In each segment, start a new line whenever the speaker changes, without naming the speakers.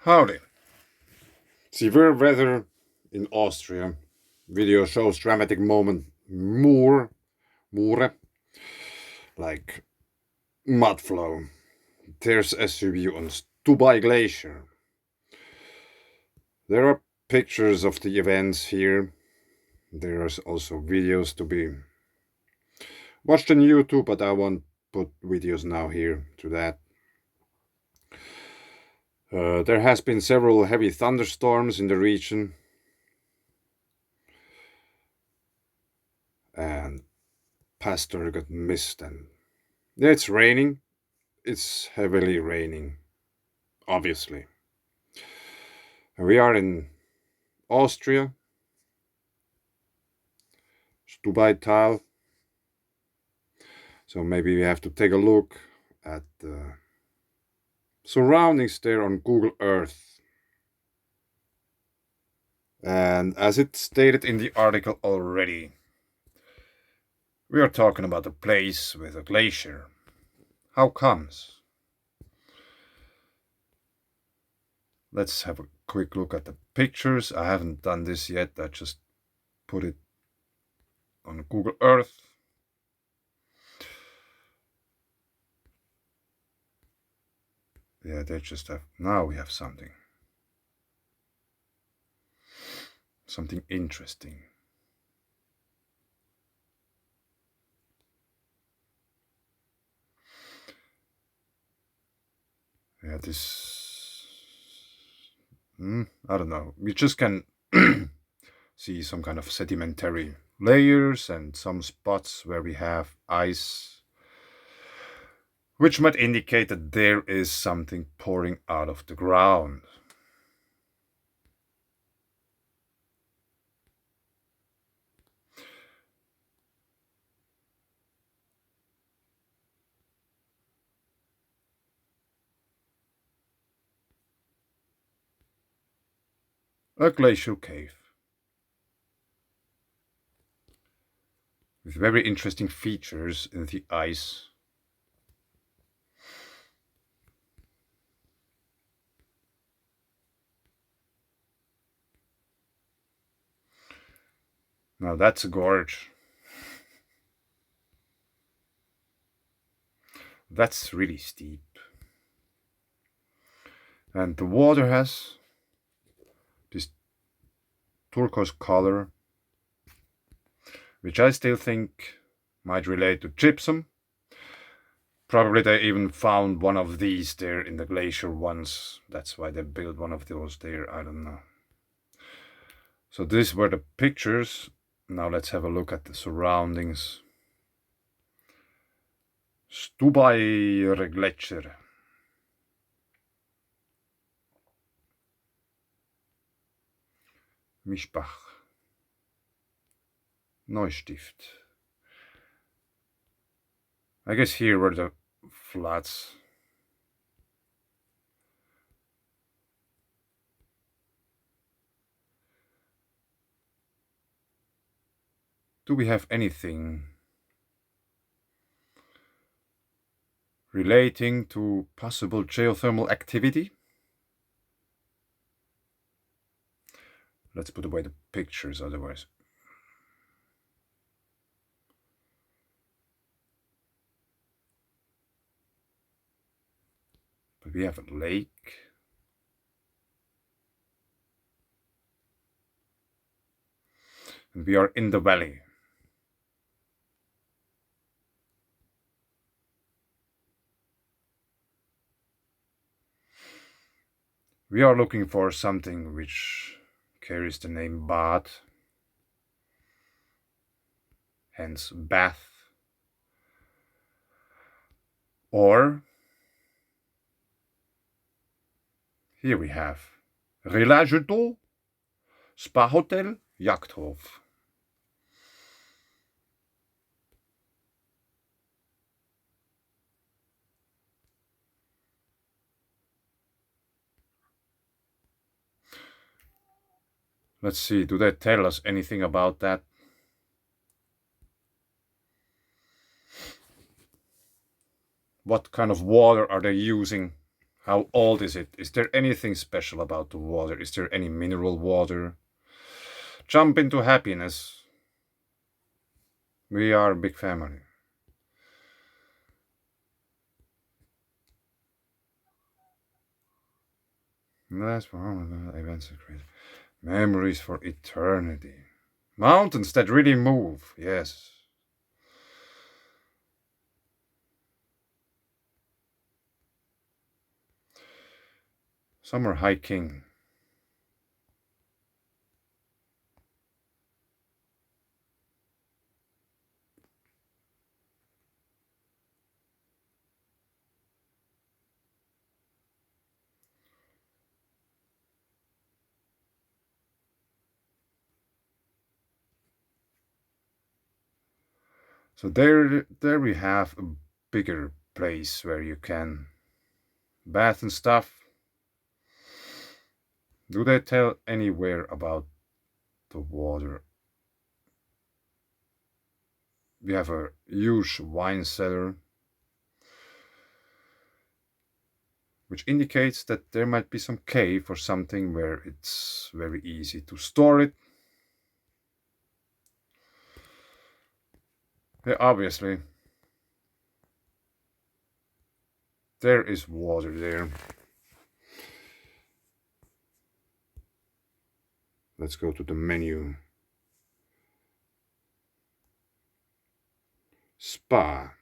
Howdy. Severe weather in Austria. Video shows dramatic moment Mure, like mud flow. There's SUV on Stubai Glacier. There are pictures of the events here. There are also videos to be watched on YouTube, but I won't put videos now here to that. There has been several heavy thunderstorms in the region, and Pastor got missed, and yeah, it's raining. It's heavily raining, obviously. We are in Austria, Stubaital. So maybe we have to take a look at the surroundings there on Google Earth. And as it stated in the article already, we are talking about a place with a glacier. How comes? Let's have a quick look at the pictures. I haven't done this yet. I just put it on Google Earth. Yeah, they just have. Now we have something. Something interesting. Yeah, this. I don't know. We just can see some kind of sedimentary layers and some spots where we have ice, which might indicate that there is something pouring out of the ground. A glacial cave with very interesting features in the ice. Now that's a gorge. That's really steep. And the water has this turquoise color, which I still think might relate to gypsum. Probably they even found one of these there in the glacier once. That's why they built one of those there. I don't know. So these were the pictures. Now let's have a look at the surroundings. Stubai Glacier. Mischbach. Neustift. I guess here were the floods. Do we have anything relating to possible geothermal activity? Let's put away the pictures otherwise. But we have a lake. And we are in the valley. We are looking for something which carries the name Bad, hence bath, or here we have Relage d'eau, Spa Hotel, Jagdhof. Let's see, do they tell us anything about that? What kind of water are they using? How old is it? Is there anything special about the water? Is there any mineral water? Jump into happiness. We are a big family. That's one events create memories for eternity. Mountains that really move, yes. Summer hiking. So there we have a bigger place where you can bath and stuff. Do they tell anywhere about the water? We have a huge wine cellar, which indicates that there might be some cave or something where it's very easy to store it. Yeah, obviously, there is water there. Let's go to the menu. Spa.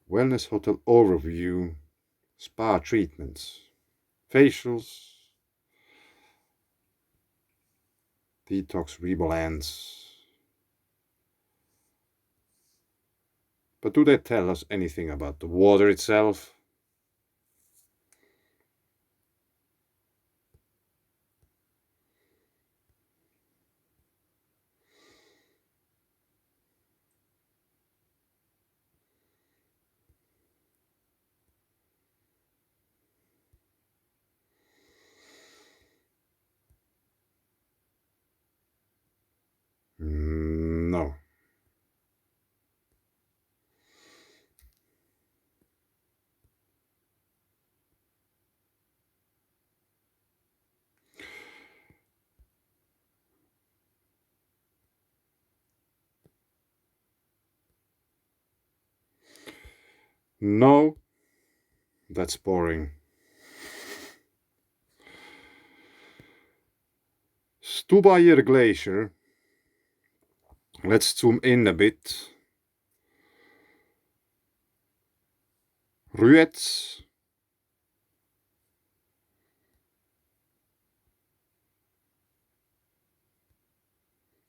Wellness hotel overview. Spa treatments. Facials. Detox rebalance. But do they tell us anything about the water itself? No. No. That's boring. Stubaier Glacier. Let's zoom in a bit. Ruets.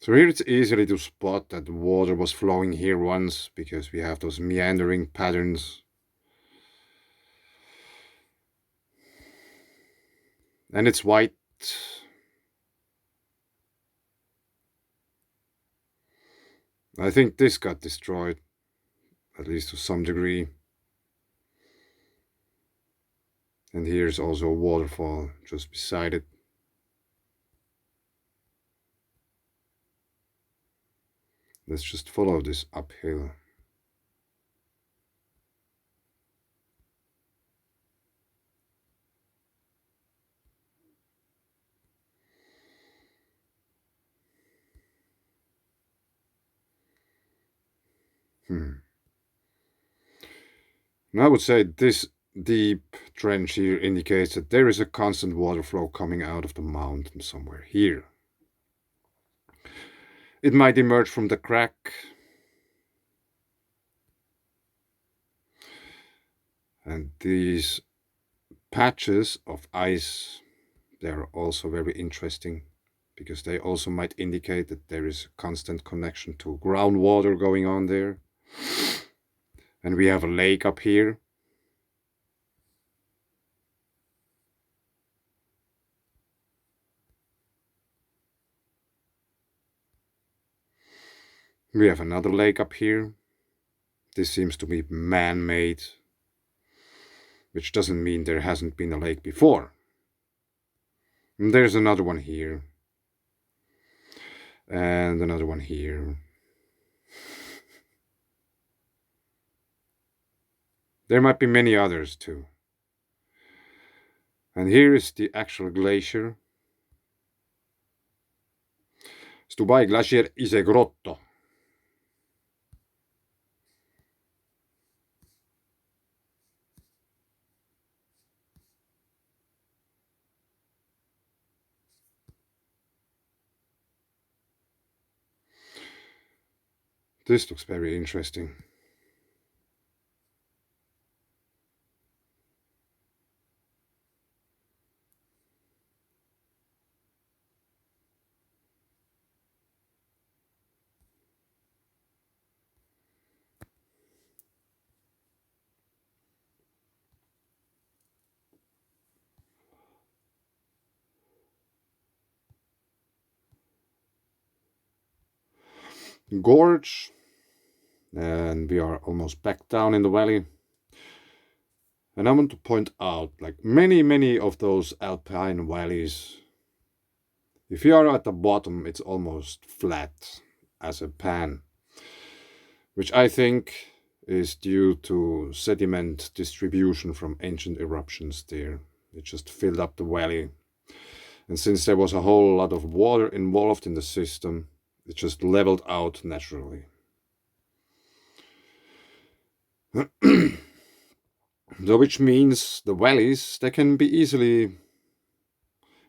So here it's easily to spot that water was flowing here once because we have those meandering patterns. And it's white. I think this got destroyed, at least to some degree. And here's also a waterfall just beside it. Let's just follow this uphill. And I would say this deep trench here indicates that there is a constant water flow coming out of the mountain somewhere here. It might emerge from the crack. And these patches of ice, they are also very interesting because they also might indicate that there is a constant connection to groundwater going on there. And we have a lake up here. We have another lake up here. This seems to be man-made, which doesn't mean there hasn't been a lake before. And there's another one here. And another one here. There might be many others too. And here is the actual glacier. Stubai Glacier is a grotto. This looks very interesting. Gorge, and we are almost back down in the valley. And I want to point out, like many of those alpine valleys, if you are at the bottom, it's almost flat as a pan, which I think is due to sediment distribution from ancient eruptions there. It just filled up the valley. And since there was a whole lot of water involved in the system, it just leveled out naturally. So which means the valleys, they can be easily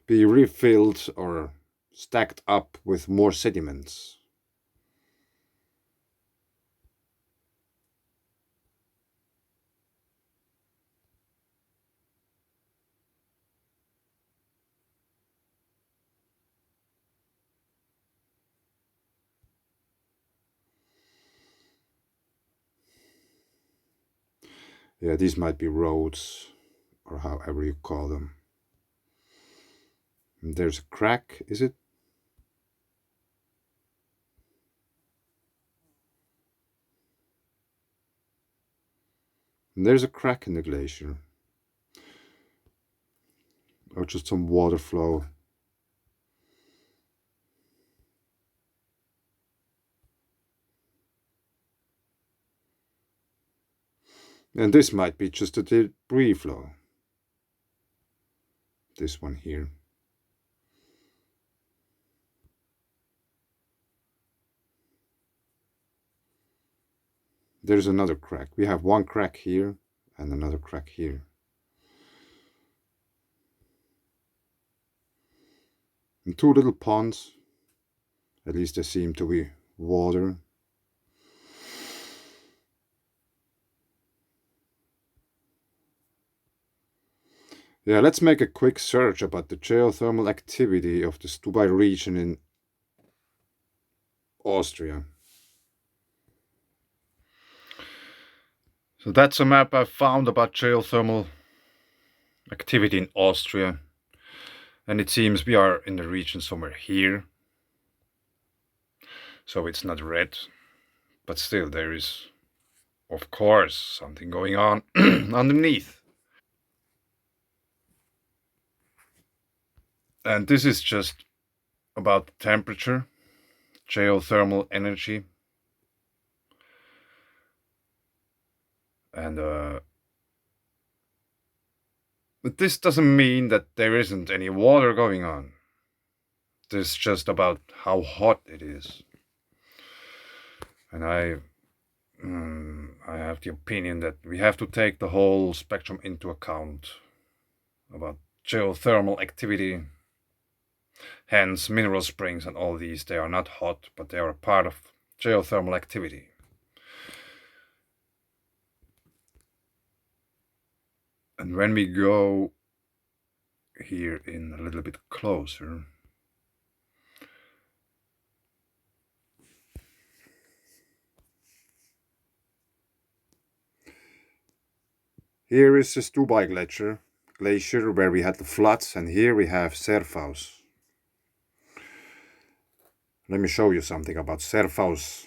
be refilled or stacked up with more sediments. Yeah, these might be roads, or however you call them. And there's a crack, is it? And there's a crack in the glacier. Or just some water flow. And this might be just a debris flow. This one here. There's another crack. We have one crack here and another crack here. And two little ponds. At least there seem to be water. Yeah, let's make a quick search about the geothermal activity of the Stubai region in Austria. So that's a map I found about geothermal activity in Austria. And it seems we are in the region somewhere here. So it's not red, but still there is, of course, something going on underneath. And this is just about temperature, geothermal energy. And but this doesn't mean that there isn't any water going on. This is just about how hot it is. And I have the opinion that we have to take the whole spectrum into account about geothermal activity. Hence, mineral springs and all these, they are not hot, but they are a part of geothermal activity. And when we go here in a little bit closer, here is the Stubai glacier where we had the floods, and here we have Serfaus. Let me show you something about Serfaus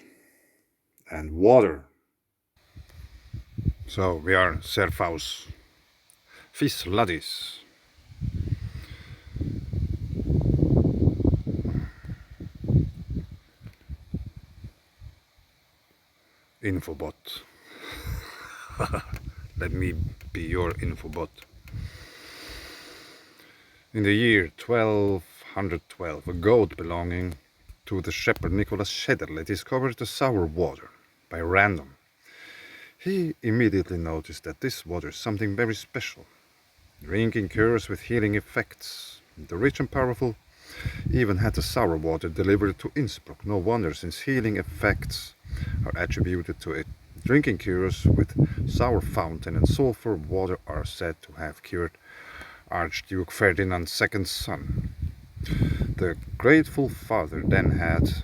and water. So we are Serfaus Floods. infobot. Let me be your infobot. In the year 1212, a goat belonging to the shepherd Nicholas Schederle discovered the sour water by random. He immediately noticed that this water is something very special. Drinking cures with healing effects. The rich and powerful even had the sour water delivered to Innsbruck. No wonder, since healing effects are attributed to it. Drinking cures with sour fountain and sulfur water are said to have cured Archduke Ferdinand's second son. The grateful father then had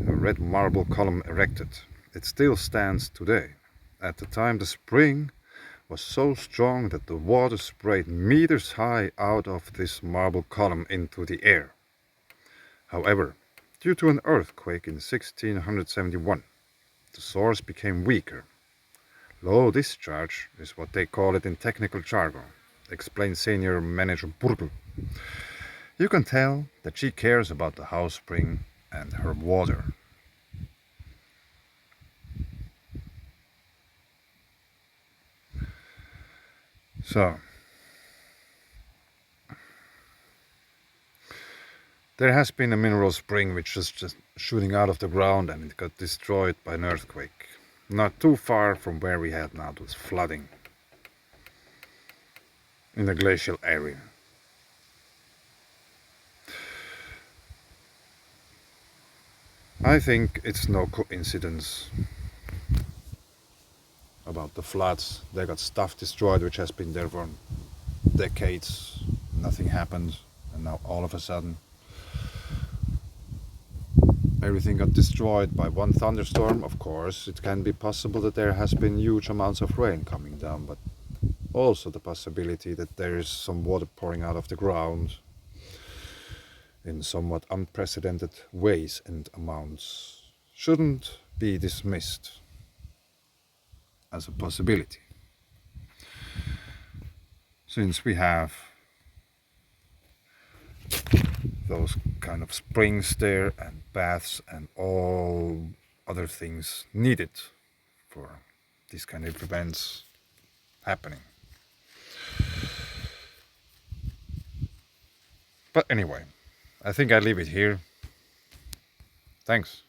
a red marble column erected. It still stands today. At the time, the spring was so strong that the water sprayed meters high out of this marble column into the air. However, due to an earthquake in 1671, the source became weaker. Low discharge is what they call it in technical jargon, explained senior manager Burgl. You can tell that she cares about the house spring and her water. So, there has been a mineral spring which is just shooting out of the ground and it got destroyed by an earthquake. Not too far from where we had now this flooding in the glacial area. I think it's no coincidence about the floods. They got stuff destroyed which has been there for decades. Nothing happened, and now all of a sudden everything got destroyed by one thunderstorm. Of course, it can be possible that there has been huge amounts of rain coming down, but also the possibility that there is some water pouring out of the ground in somewhat unprecedented ways and amounts shouldn't be dismissed as a possibility. Since we have those kind of springs there and baths and all other things needed for these kind of events happening. But anyway, I think I leave it here. Thanks.